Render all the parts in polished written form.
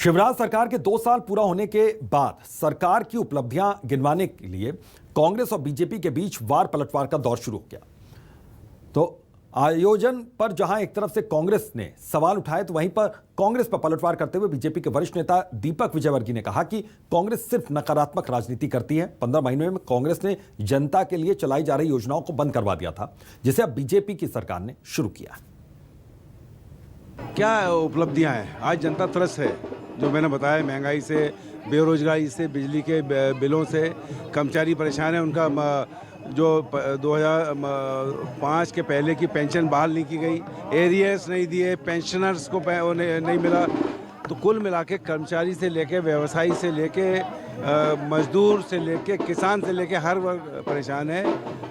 शिवराज सरकार के 2 साल पूरा होने के बाद सरकार की उपलब्धियां गिनवाने के लिए कांग्रेस और बीजेपी के बीच वार पलटवार का दौर शुरू हो गया। तो आयोजन पर जहां एक तरफ से कांग्रेस ने सवाल उठाए, तो वहीं पर कांग्रेस पर पलटवार करते हुए बीजेपी के वरिष्ठ नेता दीपक विजयवर्गीय ने कहा कि कांग्रेस सिर्फ नकारात्मक राजनीति करती है। 15 महीनों में कांग्रेस ने जनता के लिए चलाई जा रही योजनाओं को बंद करवा दिया था, जिसे अब बीजेपी की सरकार ने शुरू किया। क्या उपलब्धियां हैं? आज जनता त्रस्त है, जो मैंने बताया, महंगाई से, बेरोजगारी से, बिजली के बिलों से। कर्मचारी परेशान है, उनका जो 2005 के पहले की पेंशन बहाल नहीं की गई, एरियर्स नहीं दिए, पेंशनर्स को नहीं मिला। तो कुल मिला के कर्मचारी से लेके, व्यवसायी से लेके, मजदूर से लेके, किसान से लेके हर वर्ग परेशान है।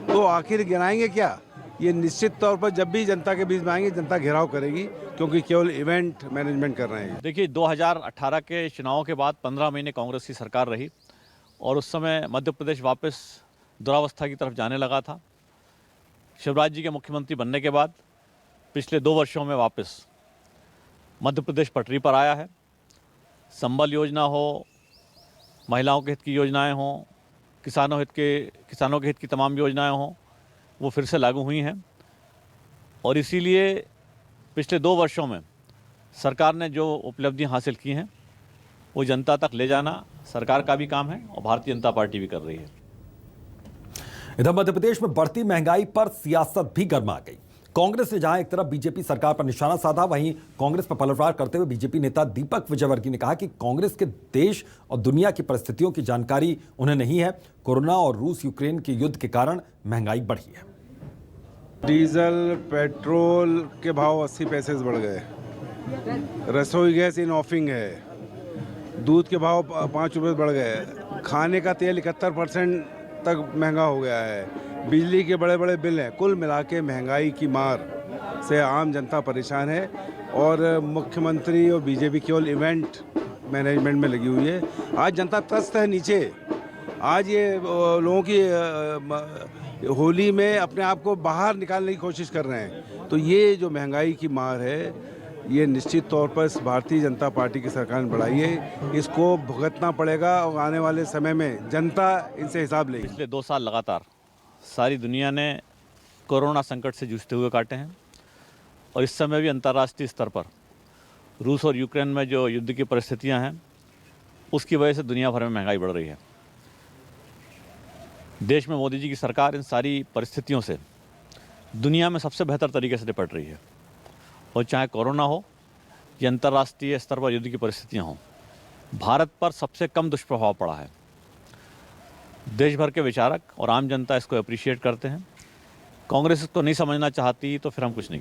तो आखिर गिनाएंगे क्या? ये निश्चित तौर पर जब भी जनता के बीच में आएंगे, जनता घेराव करेगी, क्योंकि केवल इवेंट मैनेजमेंट कर रहे हैं। देखिए, 2018 के चुनाव के बाद 15 महीने कांग्रेस की सरकार रही और उस समय मध्य प्रदेश वापस दुरावस्था की तरफ जाने लगा था। शिवराज जी के मुख्यमंत्री बनने के बाद पिछले 2 वर्षों में वापस मध्य प्रदेश पटरी पर आया है। संबल योजना हो, महिलाओं के हित की योजनाएं हों, किसानों के हित की तमाम योजनाएं हों, वो फिर से लागू हुई हैं। और इसीलिए पिछले 2 वर्षों में सरकार ने जो उपलब्धियां हासिल की हैं, वो जनता तक ले जाना सरकार का भी काम है और भारतीय जनता पार्टी भी कर रही है। इधर मध्य प्रदेश में बढ़ती महंगाई पर सियासत भी गर्मा गई। कांग्रेस ने जहां एक तरफ बीजेपी सरकार पर निशाना साधा, वहीं कांग्रेस पर पलटवार करते हुए बीजेपी नेता दीपक विजयवर्गीय ने कहा कि कांग्रेस के देश और दुनिया की परिस्थितियों की जानकारी उन्हें नहीं है। कोरोना और रूस यूक्रेन के युद्ध के कारण महंगाई बढ़ी है। डीजल, पेट्रोल के भाव 80 पैसे से बढ़ गए। रसोई गैस इन ऑफिंग है। दूध के भाव 5 रुपये बढ़ गए। खाने का तेल 71% तक महंगा हो गया है। बिजली के बड़े बड़े बिल हैं। कुल मिला के महंगाई की मार से आम जनता परेशान है और मुख्यमंत्री और बीजेपी केवल इवेंट मैनेजमेंट में लगी हुई है। आज जनता त्रस्त है नीचे। आज ये लोगों की होली में अपने आप को बाहर निकालने की कोशिश कर रहे हैं। तो ये जो महंगाई की मार है, ये निश्चित तौर पर भारतीय जनता पार्टी की सरकार ने बढ़ाई है। इसको भुगतना पड़ेगा और आने वाले समय में जनता इनसे हिसाब लेगी। पिछले 2 साल लगातार सारी दुनिया ने कोरोना संकट से जूझते हुए काटे हैं और इस समय भी अंतर्राष्ट्रीय स्तर पर रूस और यूक्रेन में जो युद्ध की परिस्थितियां हैं, उसकी वजह से दुनिया भर में महंगाई बढ़ रही है। देश में मोदी जी की सरकार इन सारी परिस्थितियों से दुनिया में सबसे बेहतर तरीके से निपट रही है। और चाहे कोरोना हो या अंतर्राष्ट्रीय स्तर पर युद्ध की परिस्थितियां हों, भारत पर सबसे कम दुष्प्रभाव पड़ा है। देश भर के विचारक और आम जनता इसको अप्रिशिएट करते हैं। कांग्रेस इसको नहीं समझना चाहती तो फिर हम कुछ नहीं करें।